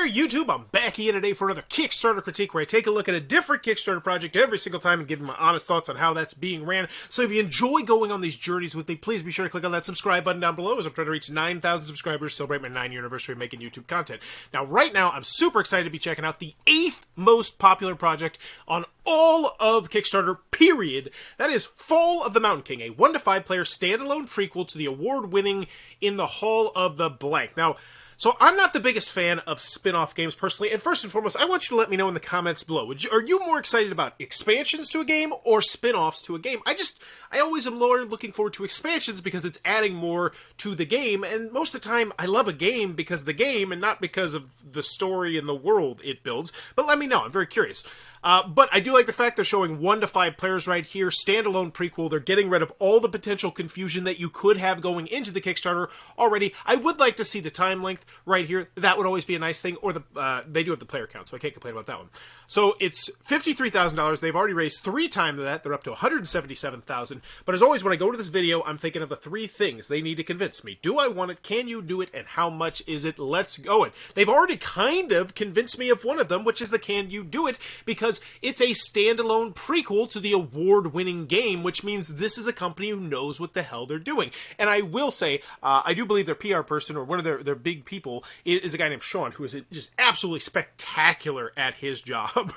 there, YouTube? I'm back here today for another Kickstarter critique where I take a look at a different Kickstarter project every single time and give you my honest thoughts on how that's being ran. So if you enjoy going on these journeys with me, please be sure to click on that subscribe button down below as I'm trying to reach 9,000 subscribers to celebrate my 9-year anniversary of making YouTube content. Now, right now, I'm super excited to be checking out the 8th most popular project on all of Kickstarter, period. That is Fall of the Mountain King, a 1 to 5 player standalone prequel to the award-winning In the Hall of the Blank. Now, so I'm not the biggest fan of spin-off games personally, and first and foremost, I want you to let me know in the comments below. Are you more excited about expansions to a game or spin-offs to a game? I always am more looking forward to expansions because it's adding more to the game, and most of the time, I love a game because of the game and not because of the story and the world it builds. But let me know, I'm very curious. But I do like the fact they're showing 1 to 5 players right here, standalone prequel. They're getting rid of all the potential confusion that you could have going into the Kickstarter already. I would like to see the time length right here. That would always be a nice thing. Or they do have the player count, so I can't complain about that one. So it's $53,000. They've already raised 3 times that. They're up to $177,000. But as always, when I go to this video, I'm thinking of the 3 things they need to convince me. Do I want it? Can you do it? And how much is it? Let's go it. They've already kind of convinced me of one of them, which is the can you do it? Because it's a standalone prequel to the award-winning game, which means this is a company who knows what the hell they're doing. And I will say, I do believe their PR person, or one of their big people, is a guy named Sean, who is just absolutely spectacular at his job.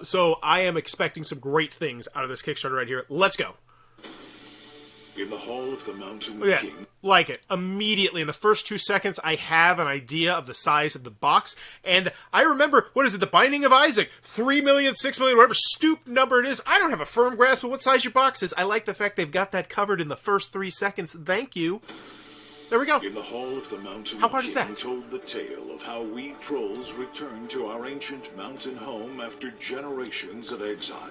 So I am expecting some great things out of this Kickstarter right here. Let's go. In the Hall of the Mountain King. Like it. Immediately, in the first 2 seconds, I have an idea of the size of the box. And I remember, what is it, The Binding of Isaac? 3 million, 6 million, whatever stupid number it is. I don't have a firm grasp of what size your box is. I like the fact they've got that covered in the first 3 seconds. Thank you. There we go. In the Hall of the Mountain How hard is that? King told the tale of how we trolls returned to our ancient mountain home after generations of exile,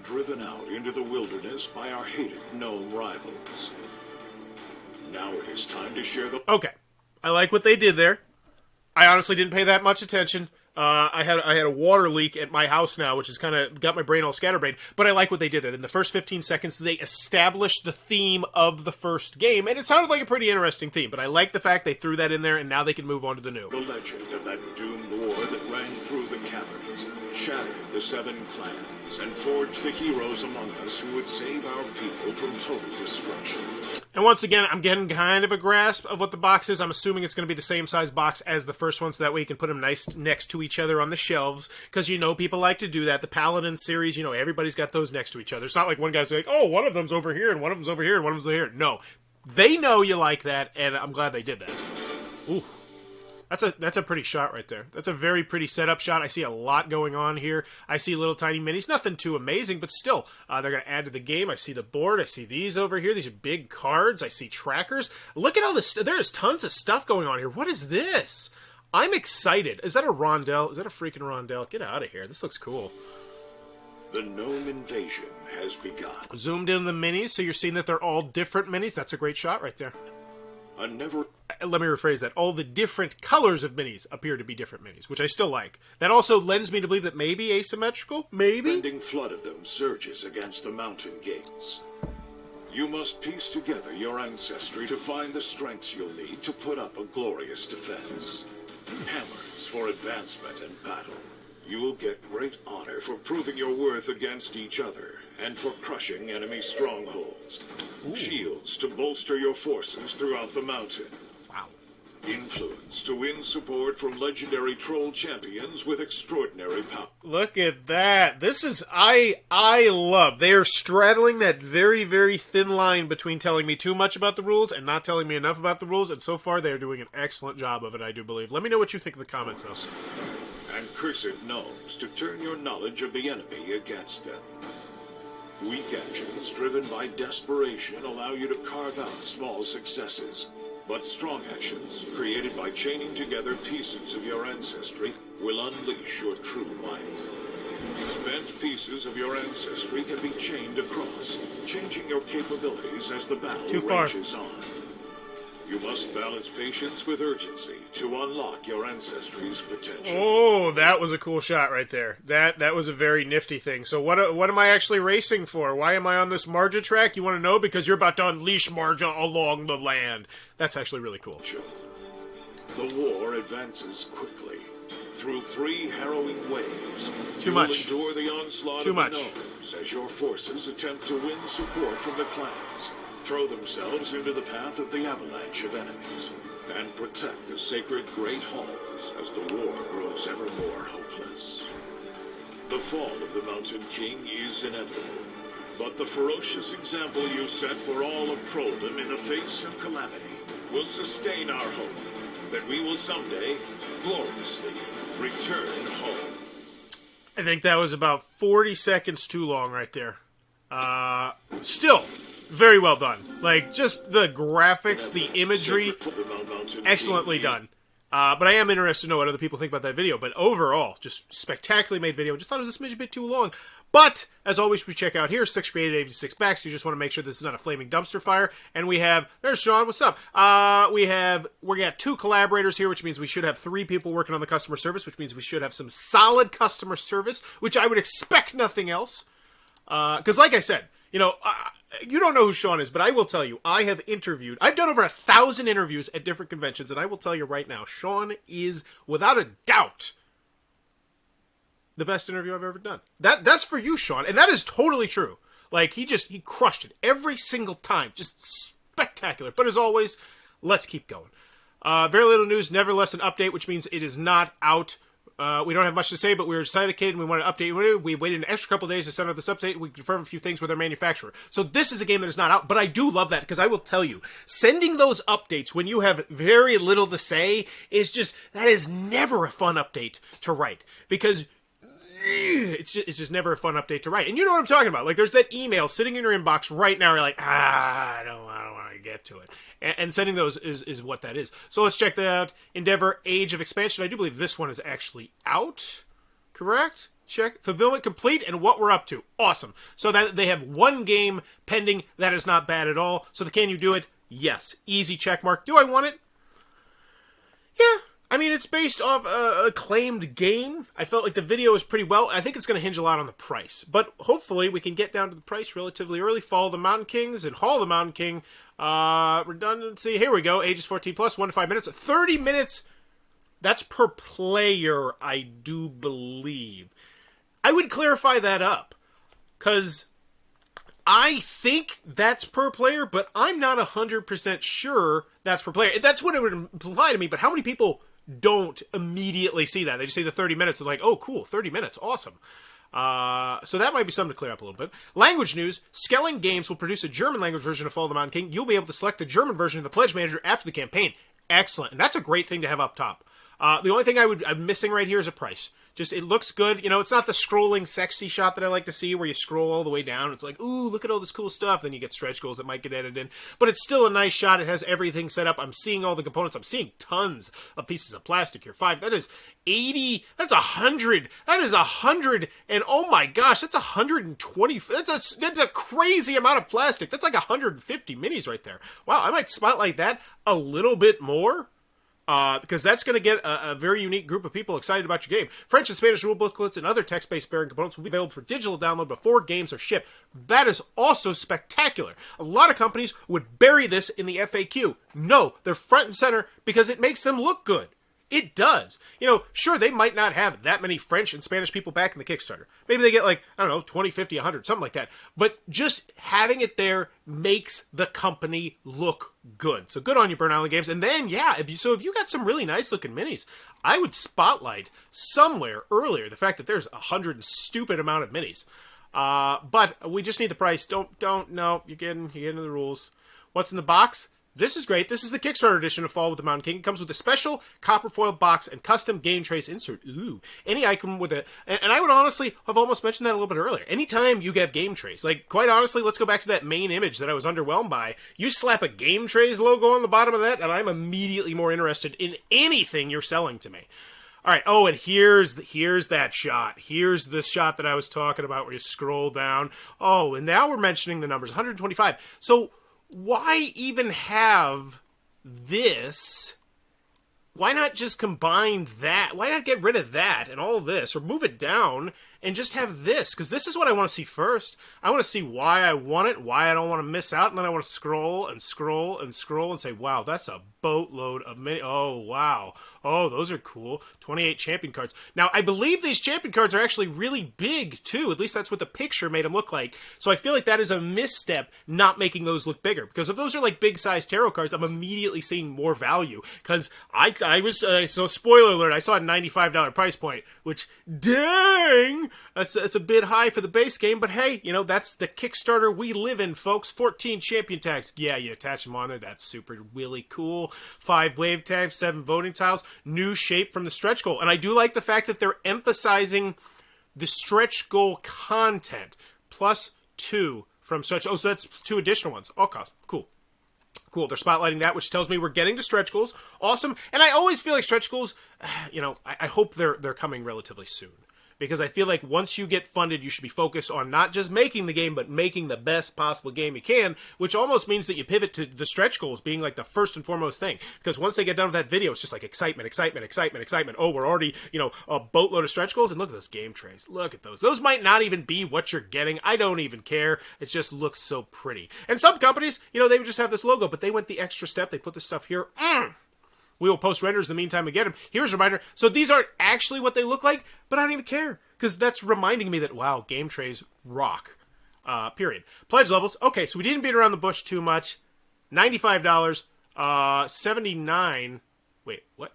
driven out into the wilderness by our hated gnome rivals. Now it is time to share the... Okay. I like what they did there. I honestly didn't pay that much attention. I had a water leak at my house now, which has kind of got my brain all scatterbrained, but I like what they did there. In the first 15 seconds, they established the theme of the first game, and it sounded like a pretty interesting theme, but I like the fact they threw that in there, and now they can move on to the new. The legend of that doomed war that rang through the caverns, shattered the 7 clans, and forged the heroes among us who would save our people from total destruction. And once again, I'm getting kind of a grasp of what the box is. I'm assuming it's going to be the same size box as the first one, so that way you can put them nice next to each other on the shelves, because you know people like to do that. The Paladin series, you know, everybody's got those next to each other. It's not like one guy's like, oh, one of them's over here, and one of them's over here, and one of them's over here. No. They know you like that, and I'm glad they did that. Ooh. That's a pretty shot right there. That's a very pretty setup shot. I see a lot going on here. I see little tiny minis. Nothing too amazing, but still, they're going to add to the game. I see the board. I see these over here. These are big cards. I see trackers. Look at all this. There is tons of stuff going on here. What is this? I'm excited. Is that a rondelle? Is that a freaking rondelle? Get out of here. This looks cool. The gnome invasion has begun. Zoomed in the minis, so you're seeing that they're all different minis. That's a great shot right there. Let me rephrase that. All the different colors of minis appear to be different minis, which I still like. That also lends me to believe that maybe asymmetrical? Maybe? A pending flood of them surges against the mountain gates. You must piece together your ancestry to find the strengths you'll need to put up a glorious defense. Hammers for advancement and battle. You will get great honor for proving your worth against each other, and for crushing enemy strongholds. Ooh. Shields to bolster your forces throughout the mountain. Wow. Influence to win support from legendary troll champions with extraordinary power. Look at that. This is, I love. They are straddling that very, very thin line between telling me too much about the rules and not telling me enough about the rules, and so far they are doing an excellent job of it, I do believe. Let me know what you think in the comments, though. And cursed gnomes to turn your knowledge of the enemy against them. Weak actions driven by desperation allow you to carve out small successes. But strong actions, created by chaining together pieces of your ancestry, will unleash your true might. Spent pieces of your ancestry can be chained across, changing your capabilities as the battle rages on. You must balance patience with urgency to unlock your ancestry's potential. Oh, that was a cool shot right there. That was a very nifty thing. So what am I actually racing for? Why am I on this Marja track? You want to know? Because you're about to unleash Marja along the land. That's actually really cool. The war advances quickly, Through 3 harrowing waves, Too you much. will endure the onslaught Too of much. the gnomes as your forces attempt to win support from the clans, throw themselves into the path of the avalanche of enemies, and protect the sacred Great Halls as the war grows ever more hopeless. The fall of the Mountain King is inevitable, but the ferocious example you set for all of trolldom in the face of calamity will sustain our hope that we will someday gloriously return home. I think that was about 40 seconds too long right there. Still, very well done. Like, just the graphics, the imagery, excellently done. But I am interested to know what other people think about that video. But overall, just spectacularly made video. Just thought it was a smidge bit too long. But, as always, we check out here, 6 created, 86 backs. You just want to make sure this is not a flaming dumpster fire. And we have, there's Sean, what's up? We got 2 collaborators here, which means we should have 3 people working on the customer service, which means we should have some solid customer service, which I would expect nothing else. Because like I said, you know, you don't know who Sean is, but I will tell you, I've done over 1,000 interviews at different conventions, and I will tell you right now, Sean is, without a doubt, the best interview I've ever done. That's for you, Sean, and that is totally true. Like, he crushed it every single time. Just spectacular. But as always, let's keep going. Very little news, nevertheless an update, which means it is not out. We don't have much to say, but we were excited, and we wanted to update. We waited an extra couple of days to send out this update. We confirmed a few things with our manufacturer. So this is a game that is not out, but I do love that, because I will tell you, sending those updates when you have very little to say that is never a fun update to write, because it's just never a fun update to write. And you know what I'm talking about. Like, there's that email sitting in your inbox right now. You're like, I don't want to get to it. And sending those is what that is. So let's check that out. Endeavor, Age of Expansion. I do believe this one is actually out. Correct? Check. Fulfillment complete and what we're up to. Awesome. So that they have 1 game pending. That is not bad at all. So can you do it? Yes. Easy check mark. Do I want it? Yeah. I mean, it's based off a acclaimed game. I felt like the video was pretty well. I think it's going to hinge a lot on the price. But hopefully we can get down to the price relatively early. Follow the Mountain Kings and Haul the Mountain King. Redundancy. Here we go. Ages 14 plus, 1 to 5 minutes. 30 minutes. That's per player, I do believe. I would clarify that up, because I think that's per player, but I'm not 100% sure that's per player. That's what it would imply to me, but how many people don't immediately see that? They just see the 30 minutes and like, oh, cool, 30 minutes, awesome. So that might be something to clear up a little bit. Language news. Skelling Games will produce a German language version of Fall of the Mountain King. You'll be able to select the German version of the Pledge Manager after the campaign. Excellent. And that's a great thing to have up top. The only thing I'm missing right here is a price. Just, it looks good. You know, it's not the scrolling sexy shot that I like to see where you scroll all the way down. It's like, ooh, look at all this cool stuff. Then you get stretch goals that might get edited in. But it's still a nice shot. It has everything set up. I'm seeing all the components. I'm seeing tons of pieces of plastic here. 5. That is 80. That's 100. That is 100. And oh my gosh, that's 120. That's a crazy amount of plastic. That's like 150 minis right there. Wow, I might spotlight that a little bit more. Because that's going to get a very unique group of people excited about your game. French and Spanish rule booklets and other text-based bearing components will be available for digital download before games are shipped. That is also spectacular. A lot of companies would bury this in the FAQ. No, they're front and center because it makes them look good. It does. You know, sure, they might not have that many French and Spanish people back in the Kickstarter. Maybe they get like, I don't know, 20, 50, 100, something like that. But just having it there makes the company look good. So good on you, Burn Island Games. And then, yeah, if you got some really nice looking minis, I would spotlight somewhere earlier the fact that there's 100 and stupid amount of minis. But we just need the price. No, you're getting into the rules. What's in the box? This is great. This is the Kickstarter edition of Fall with the Mountain King. It comes with a special copper foil box and custom game trace insert. Ooh. Any item with it. And I would honestly have almost mentioned that a little bit earlier. Anytime you get game trace, like, quite honestly, let's go back to that main image that I was underwhelmed by. You slap a game trace logo on the bottom of that, and I'm immediately more interested in anything you're selling to me. All right. Oh, and here's that shot. Here's the shot that I was talking about where you scroll down. Oh, and now we're mentioning the numbers. 125. So why even have this? Why not just combine that? Why not get rid of that and all this, or move it down and just have this, because this is what I want to see first. I want to see why I want it, why I don't want to miss out, and then I want to scroll and scroll and scroll and say, wow, that's a boatload of mini. Oh, wow. Oh, those are cool. 28 champion cards. Now, I believe these champion cards are actually really big, too. At least that's what the picture made them look like. So I feel like that is a misstep, not making those look bigger. Because if those are like big-sized tarot cards, I'm immediately seeing more value. Because I was, so spoiler alert, I saw a $95 price point, which, dang, that's a bit high for the base game. But hey, you know, that's the Kickstarter we live in, folks. 14 champion tags. Yeah, you attach them on there. That's super really cool. 5 wave tags, 7 voting tiles, new shape from the stretch goal. And I do like the fact that they're emphasizing the stretch goal content, plus 2 from stretch. Oh, so that's 2 additional ones. All cost. Cool. Cool, they're spotlighting that, which tells me we're getting to stretch goals. Awesome. And I always feel like stretch goals, you know, I hope they're coming relatively soon. Because I feel like once you get funded, you should be focused on not just making the game, but making the best possible game you can, which almost means that you pivot to the stretch goals being like the first and foremost thing. Because once they get done with that video, it's just like excitement, excitement, excitement, excitement. Oh, we're already, you know, a boatload of stretch goals. And look at those game trays. Look at those. Those might not even be what you're getting. I don't even care. It just looks so pretty. And some companies, you know, they would just have this logo, but they went the extra step. They put this stuff here. We will post renders in the meantime we get them. Here's a reminder. So these aren't actually what they look like, but I don't even care. Because that's reminding me that, wow, game trays rock. Period. Pledge levels. Okay, so we didn't beat around the bush too much. $95. 79. Wait, what?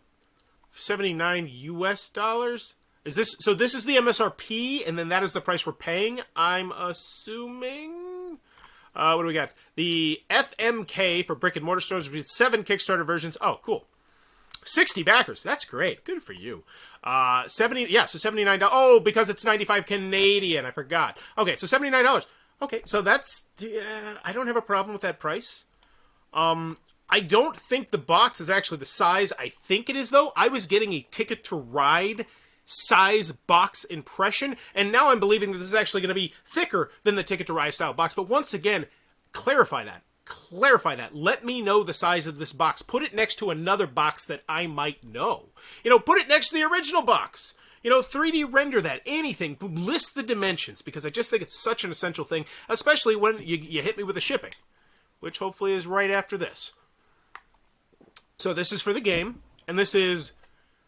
79 US dollars? Is this, so this is the MSRP, and then that is the price we're paying, I'm assuming? What do we got? The FMK for brick and mortar stores with 7 Kickstarter versions. Oh, cool. 60 backers. That's great. Good for you. 70, yeah, so $79. Oh, because it's 95 Canadian. I forgot. Okay, so $79. Okay, so that's, I don't have a problem with that price. I don't think the box is actually the size I think it is, though. I was getting a Ticket to Ride size box impression, and now I'm believing that this is actually going to be thicker than the Ticket to Ride style box. But once again, clarify that. Clarify that. Let me know the size of this box. Put it next to another box that I might know. You know, put it next to the original box. You know, 3D render that. Anything. List the dimensions, because I just think it's such an essential thing, especially when you hit me with the shipping, which hopefully is right after this. So this is for the game, and this is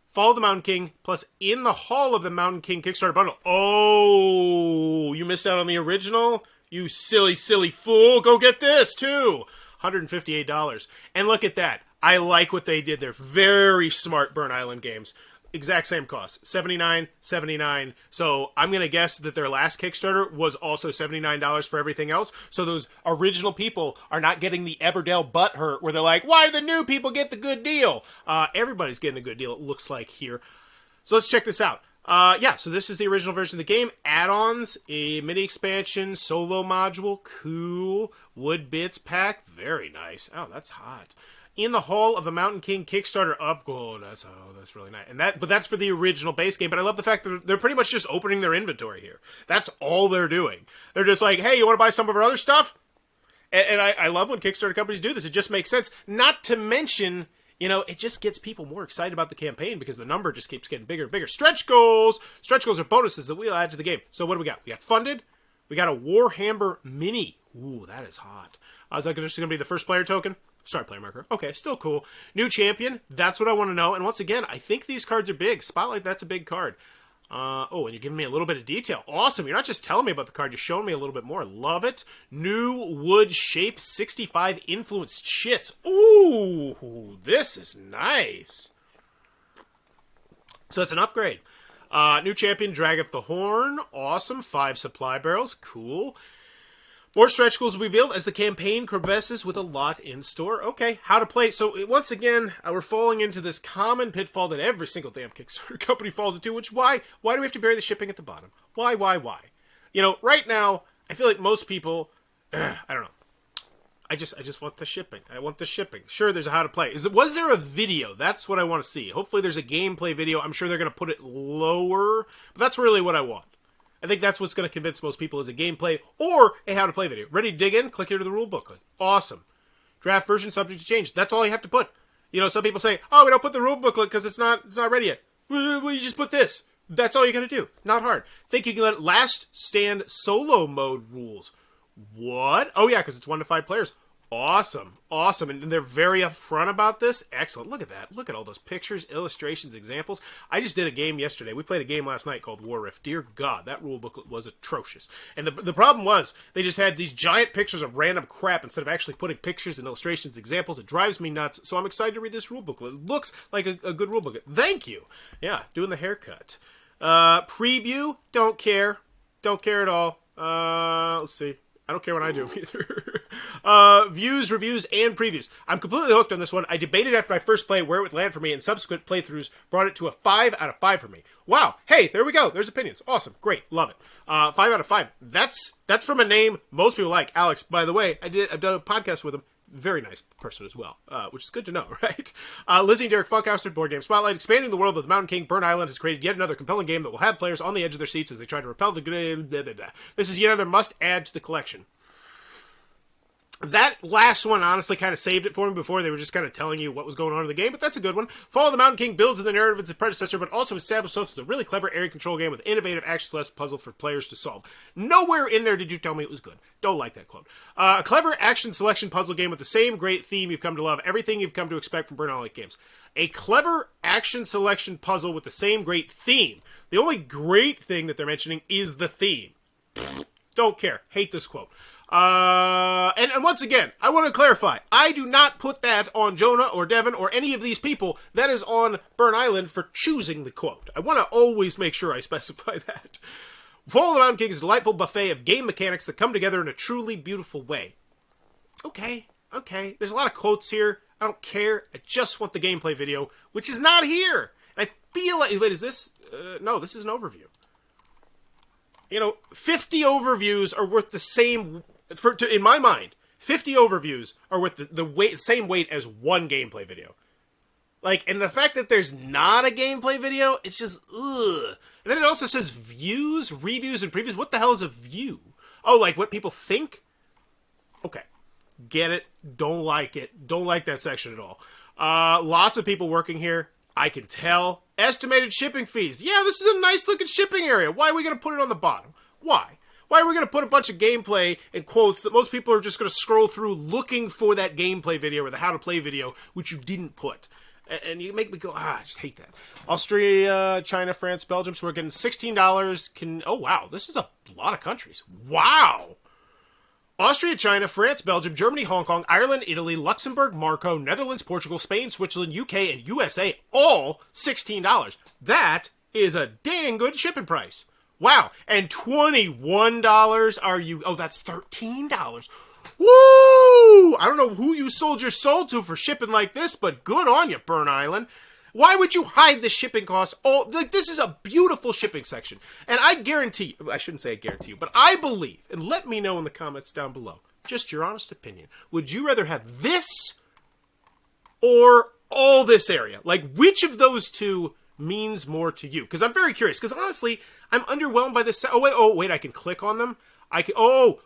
Fall of the Mountain King plus In the Hall of the Mountain King Kickstarter Bundle. Oh, you missed out on the original? You silly, silly fool. Go get this, too. $158. And look at that. I like what they did there. Very smart Burn Island games. Exact same cost. $79, $79. So I'm going to guess that their last Kickstarter was also $79 for everything else. So those original people are not getting the Everdell butthurt where they're like, why do the new people get the good deal? Everybody's getting a good deal, it looks like here. So let's check this out. Yeah, so this is the original version of the game. Add-ons, a mini expansion, solo module, cool. Wood bits pack, very nice. Oh, that's hot. In the Hall of the Mountain King Kickstarter up. Oh, that's really nice. And but that's for the original base game. But I love the fact that they're pretty much just opening their inventory here. That's all they're doing. They're just like, hey, you want to buy some of our other stuff? And I love when Kickstarter companies do this. It just makes sense. Not to mention, you know, it just gets people more excited about the campaign because the number just keeps getting bigger and bigger. Stretch goals! Stretch goals are bonuses that we'll add to the game. So what do we got? We got funded. We got a Warhammer Mini. Ooh, that is hot. Is that just going to be the first player token? Start player marker. Okay, still cool. New champion. That's what I want to know. And once again, I think these cards are big. Spotlight, that's a big card. Oh, and you're giving me a little bit of detail. Awesome. You're not just telling me about the card. You're showing me a little bit more. Love it. New wood shape 65 influenced chits. Ooh, this is nice. So it's an upgrade. New champion, Drageth the Horn. Awesome. 5 supply barrels. Cool. More stretch goals revealed as the campaign progresses with a lot in store. Okay, how to play. So once again, we're falling into this common pitfall that every single damn Kickstarter company falls into, which why do we have to bury the shipping at the bottom? Why? You know, right now, I feel like most people, I don't know. I just want the shipping. I want the shipping. Sure, there's a how to play. Was there a video? That's what I want to see. Hopefully there's a gameplay video. I'm sure they're going to put it lower, but that's really what I want. I think that's what's going to convince most people is a gameplay or a how-to-play video. Ready to dig in? Click here to the rule booklet. Awesome. Draft version subject to change. That's all you have to put. You know, some people say, oh, we don't put the rule booklet because it's not ready yet. Well, you just put this. That's all you gotta do. Not hard. Think you can let last stand solo mode rules. What? Oh yeah, because it's 1 to 5 players. Awesome. Awesome. And they're very upfront about this. Excellent. Look at that. Look at all those pictures, illustrations, examples. I just did a game yesterday. We played a game last night called War Rift. Dear God, that rule booklet was atrocious. And the problem was, they just had these giant pictures of random crap instead of actually putting pictures and illustrations, examples. It drives me nuts. So I'm excited to read this rule booklet. It looks like a good rule booklet. Thank you. Yeah, doing the haircut. Preview. Don't care. Don't care at all. Let's see. I don't care what I do either. Views, reviews, and previews. I'm completely hooked on this one. I debated after my first play where it would land for me, and subsequent playthroughs brought it to a 5 out of 5 for me. Wow. Hey, there we go. There's opinions. Awesome. Great. Love it. 5 out of 5. That's from a name most people like. Alex, by the way, I've done a podcast with him. Very nice person as well, which is good to know, right? Lizzie and Derek Funkhauser, Board Game Spotlight. Expanding the world of the Mountain King, Burn Island has created yet another compelling game that will have players on the edge of their seats as they try to repel the... Blah, blah, blah. This is yet another must-add to the collection. That last one honestly kind of saved it for me before. They were just kind of telling you what was going on in the game, but that's a good one. Fall of the Mountain King builds in the narrative of its predecessor, but also established itself as a really clever area control game with innovative action-slash puzzle for players to solve. Nowhere in there did you tell me it was good. Don't like that quote. A clever action selection puzzle game with the same great theme you've come to love, everything you've come to expect from Burn Island games. A clever action selection puzzle with the same great theme. The only great thing that they're mentioning is the theme. Don't care. Hate this quote. And once again, I want to clarify, I do not put that on Jonah or Devin or any of these people. That is on Burn Island for choosing the quote. I want to always make sure I specify that. Fall of the Mountain King is a delightful buffet of game mechanics that come together in a truly beautiful way. Okay. There's a lot of quotes here. I don't care. I just want the gameplay video, which is not here. I feel like... Wait, is this... no, this is an overview. 50 overviews are worth the same... in my mind, 50 overviews are worth the same weight as one gameplay video. And the fact that there's not a gameplay video, it's just, ugh. And then it also says views, reviews, and previews. What the hell is a view? Oh, like what people think? Okay. Get it. Don't like it. Don't like that section at all. Lots of people working here. I can tell. Estimated shipping fees. Yeah, this is a nice looking shipping area. Why are we going to put it on the bottom? Why? Why are we going to put a bunch of gameplay and quotes that most people are just going to scroll through looking for that gameplay video or the how to play video, which you didn't put? And you make me go, I just hate that. Austria, China, France, Belgium. So we're getting $16. Oh, wow. This is a lot of countries. Wow. Austria, China, France, Belgium, Germany, Hong Kong, Ireland, Italy, Luxembourg, Monaco, Netherlands, Portugal, Spain, Switzerland, UK, and USA, all $16. That is a dang good shipping price. Wow. And $21 are you... Oh, that's $13. Woo! I don't know who you sold your soul to for shipping like this, but good on you, Burn Island. Why would you hide the shipping costs? This is a beautiful shipping section. And I guarantee you, I shouldn't say I guarantee you, but I believe, and let me know in the comments down below, just your honest opinion. Would you rather have this or all this area? Which of those two means more to you? Because I'm very curious, because honestly, I'm underwhelmed by this. Oh, wait, I can click on them?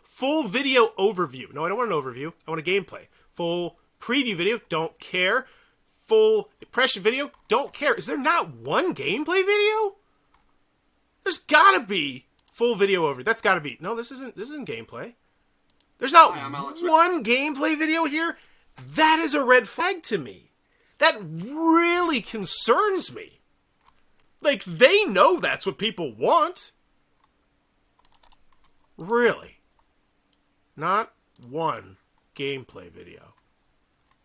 Full video overview. No, I don't want an overview. I want a gameplay. Full preview video. Don't care. Full impression video. Don't care. Is there not one gameplay video? There's gotta be full video over. That's gotta be. No, this isn't gameplay. There's not one gameplay video here. That is a red flag to me. That really concerns me. They know that's what people want. Really? Not one gameplay video.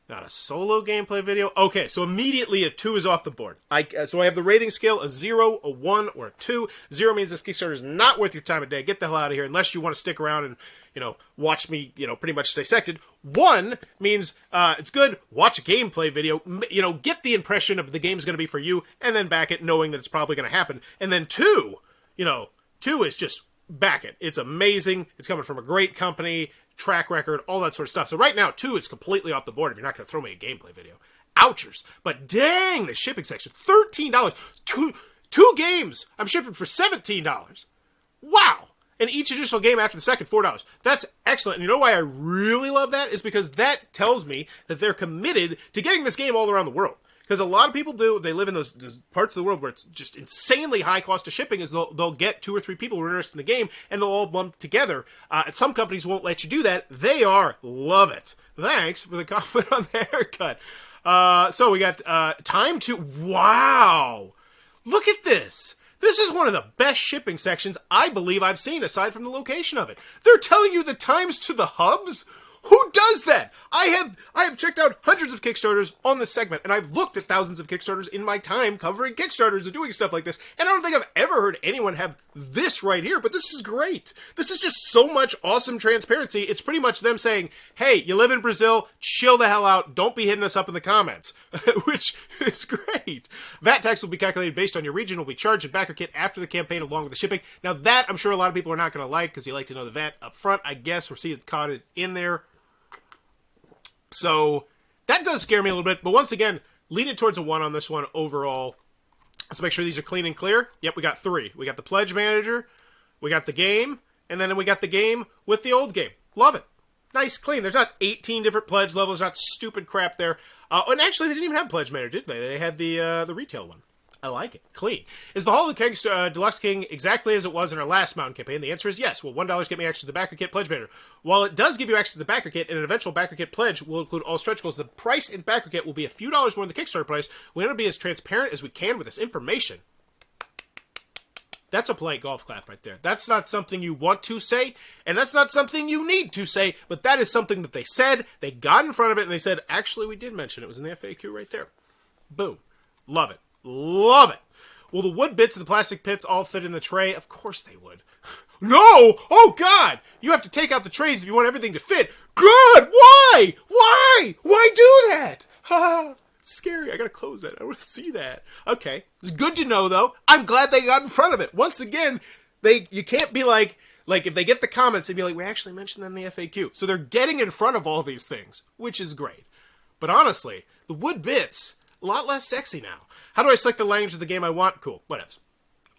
Not a solo gameplay video. Okay, so immediately a 2 is off the board. So I have the rating scale, a 0, a 1, or a 2. 0 means this Kickstarter is not worth your time of day. Get the hell out of here unless you want to stick around and, watch me, pretty much dissected. 1 means it's good. Watch a gameplay video. Get the impression of the game's going to be for you, and then back it knowing that it's probably going to happen. And then 2, 2 is just back it. It's amazing. It's coming from a great company, track record, all that sort of stuff. So right now, 2 is completely off the board if you're not going to throw me a gameplay video. Ouchers. But dang, the shipping section. $13. Two games I'm shipping for $17. Wow. And each additional game after the second, $4. That's excellent. And you know why I really love that? Is because that tells me that they're committed to getting this game all around the world. Because a lot of people do, they live in those parts of the world where it's just insanely high cost of shipping, is they'll get 2 or 3 people who are interested in the game, and they'll all bump together. And some companies won't let you do that. They love it. Thanks for the comment on the haircut. So we got time to... Wow! Look at this! This is one of the best shipping sections I believe I've seen, aside from the location of it. They're telling you the times to the hubs? Who does that? I have checked out hundreds of Kickstarters on this segment, and I've looked at thousands of Kickstarters in my time covering Kickstarters and doing stuff like this, and I don't think I've ever heard anyone have this right here, but this is great. This is just so much awesome transparency. It's pretty much them saying, hey, you live in Brazil, chill the hell out, don't be hitting us up in the comments, which is great. VAT tax will be calculated based on your region, will be charged in backer kit after the campaign along with the shipping. Now that, I'm sure a lot of people are not going to like, because you like to know the VAT up front, I guess, or see it caught in there. So that does scare me a little bit, but once again, lean it towards a 1 on this one overall. Let's make sure these are clean and clear. Yep, we got 3. We got the Pledge Manager, we got the game, and then we got the game with the old game. Love it. Nice, clean. There's not 18 different pledge levels, not stupid crap there. And actually, they didn't even have Pledge Manager, did they? They had the retail one. I like it. Clean. Is the Hall of the Kings Deluxe King exactly as it was in our last Mountain campaign? The answer is yes. Will $1 get me access to the backer kit pledge banner? While it does give you access to the backer kit, and an eventual backer kit pledge will include all stretch goals, the price in backer kit will be a few dollars more than the Kickstarter price. We want to be as transparent as we can with this information. That's a polite golf clap right there. That's not something you want to say, and that's not something you need to say, but that is something that they said. They got in front of it, and they said, actually, we did mention it. It was in the FAQ right there. Boom. Love it. Love it. Will the wood bits and the plastic pits all fit in the tray? Of course they would. No! Oh, God! You have to take out the trays if you want everything to fit. God! Why? Why? Why do that? Ha! It's scary. I gotta close that. I want to see that. Okay. It's good to know, though. I'm glad they got in front of it. Once again, you can't be like if they get the comments, they'd be like, we actually mentioned that in the FAQ. So they're getting in front of all these things, which is great. But honestly, the wood bits, a lot less sexy now. How do I select the language of the game I want? Cool. Whatevs.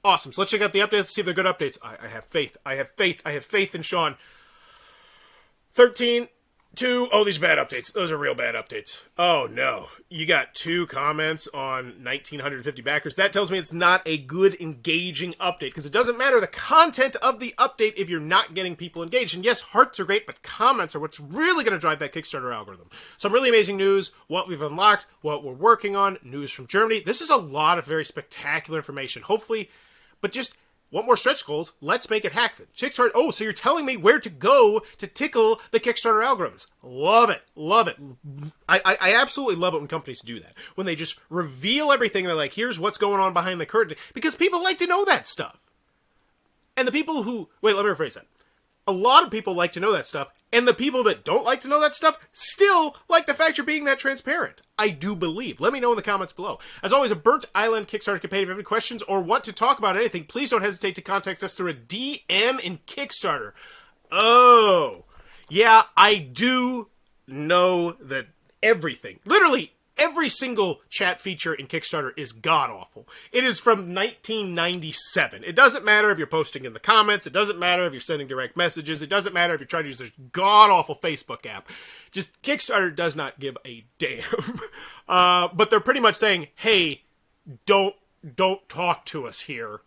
Awesome. So let's check out the updates, see if they're good updates. I have faith. I have faith. I have faith in Sean. 13, 2. Oh, these are bad updates. Those are real bad updates. Oh, no. You got 2 comments on 1,950 backers. That tells me it's not a good, engaging update, because it doesn't matter the content of the update if you're not getting people engaged. And yes, hearts are great, but comments are what's really going to drive that Kickstarter algorithm. Some really amazing news, what we've unlocked, what we're working on, news from Germany. This is a lot of very spectacular information. Hopefully, but just... want more stretch goals? Let's make it happen. Kickstarter. Oh, so you're telling me where to go to tickle the Kickstarter algorithms. Love it. Love it. I absolutely love it when companies do that. When they just reveal everything. They're like, here's what's going on behind the curtain. Because people like to know that stuff. And the people who... wait, let me rephrase that. A lot of people like to know that stuff. And the people that don't like to know that stuff still like the fact you're being that transparent. I do believe. Let me know in the comments below. As always, a Burnt Island Kickstarter campaign. If you have any questions or want to talk about anything, please don't hesitate to contact us through a DM in Kickstarter. Oh, yeah, I do know that everything, literally every single chat feature in Kickstarter is god-awful. It is from 1997. It doesn't matter if you're posting in the comments. It doesn't matter if you're sending direct messages. It doesn't matter if you're trying to use this god-awful Facebook app. Just Kickstarter does not give a damn. But they're pretty much saying, hey, don't talk to us here.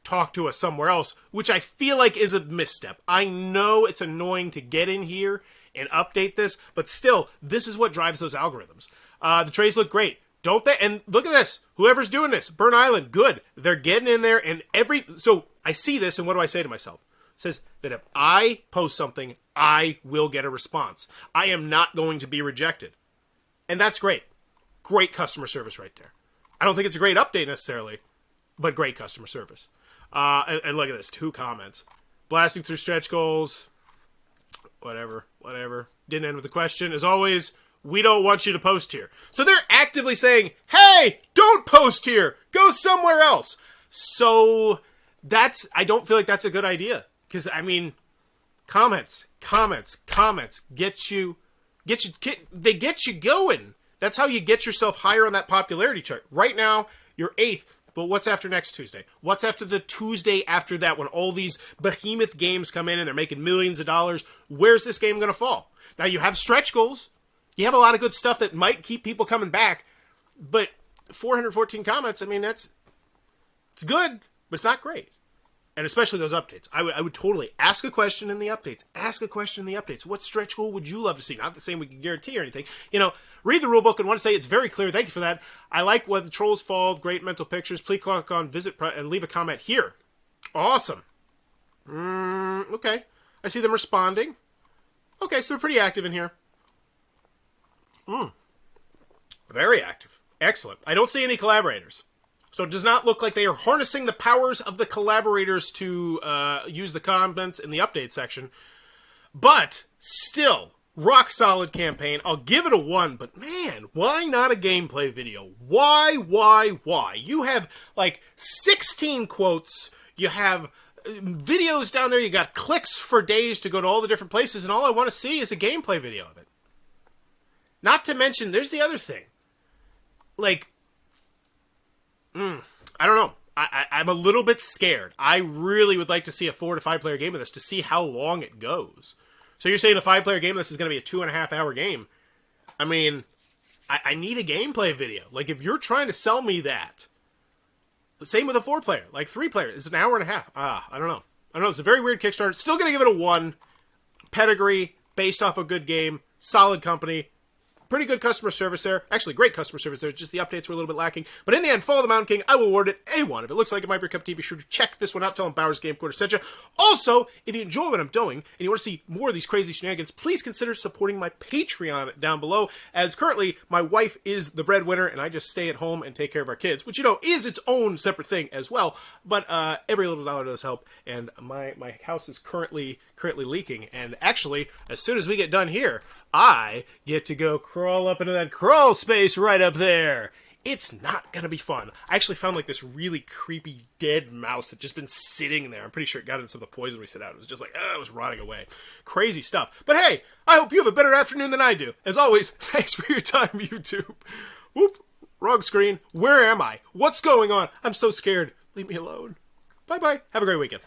Talk to us somewhere else, which I feel like is a misstep. I know it's annoying to get in here and update this, but still, this is what drives those algorithms. The trays look great, don't they? And look at this. Whoever's doing this, Burnt Island, good. They're getting in there, and so I see this, and what do I say to myself? It says that if I post something, I will get a response. I am not going to be rejected. And that's great. Great customer service right there. I don't think it's a great update necessarily, but great customer service. And look at this, 2 comments. Blasting through stretch goals. Whatever. Didn't end with a question. As always, we don't want you to post here. So they're actively saying, hey, don't post here. Go somewhere else. So I don't feel like that's a good idea. Because, I mean, comments get you going. That's how you get yourself higher on that popularity chart. Right now, you're 8th. But what's after next Tuesday? What's after the Tuesday after that when all these behemoth games come in and they're making millions of dollars? Where's this game going to fall? Now, you have stretch goals. You have a lot of good stuff that might keep people coming back. But 414 comments, I mean, it's good, but it's not great. And especially those updates. I would totally ask a question in the updates. Ask a question in the updates. What stretch goal would you love to see? Not the same we can guarantee or anything. You know, read the rulebook and want to say it's very clear. Thank you for that. I like when the trolls fall. Great mental pictures. Please click on visit and leave a comment here. Awesome. Okay. I see them responding. Okay, so they're pretty active in here. Very active. Excellent. I don't see any collaborators. So it does not look like they are harnessing the powers of the collaborators to use the comments in the update section. But still, rock solid campaign. I'll give it a 1, but man, why not a gameplay video? Why? You have like 16 quotes. You have videos down there. You got clicks for days to go to all the different places, and all I want to see is a gameplay video of it. Not to mention, there's the other thing. Like, I don't know. I'm a little bit scared. I really would like to see a 4 to 5 player game of this to see how long it goes. So you're saying a 5 player game of this is going to be a 2.5 hour game? I mean, I need a gameplay video. Like, if you're trying to sell me that, the same with a 4 player, like 3 player, it's an hour and a half. I don't know. It's a very weird Kickstarter. Still going to give it a 1. Pedigree, based off a good game, solid company. Pretty good customer service there. Actually, great customer service there. Just the updates were a little bit lacking. But in the end, Fall of the Mountain King, I will award it a 1. If it looks like it might be your cup of tea, be sure to check this one out. Tell them Bowers Game Corner sent you. Also, if you enjoy what I'm doing and you want to see more of these crazy shenanigans, please consider supporting my Patreon down below, as currently my wife is the breadwinner and I just stay at home and take care of our kids, which, you know, is its own separate thing as well. But every little dollar does help, and my house is currently leaking. And actually, as soon as we get done here, I get to go crawl up into that crawl space right up there. It's not gonna be fun. I actually found like this really creepy dead mouse that just been sitting there. I'm pretty sure it got in some of the poison we set out. It was just like, it was rotting away. Crazy stuff. But hey, I hope you have a better afternoon than I do. As always, thanks for your time, YouTube. Whoop, wrong screen. Where am I? What's going on? I'm so scared. Leave me alone. Bye-bye. Have a great weekend.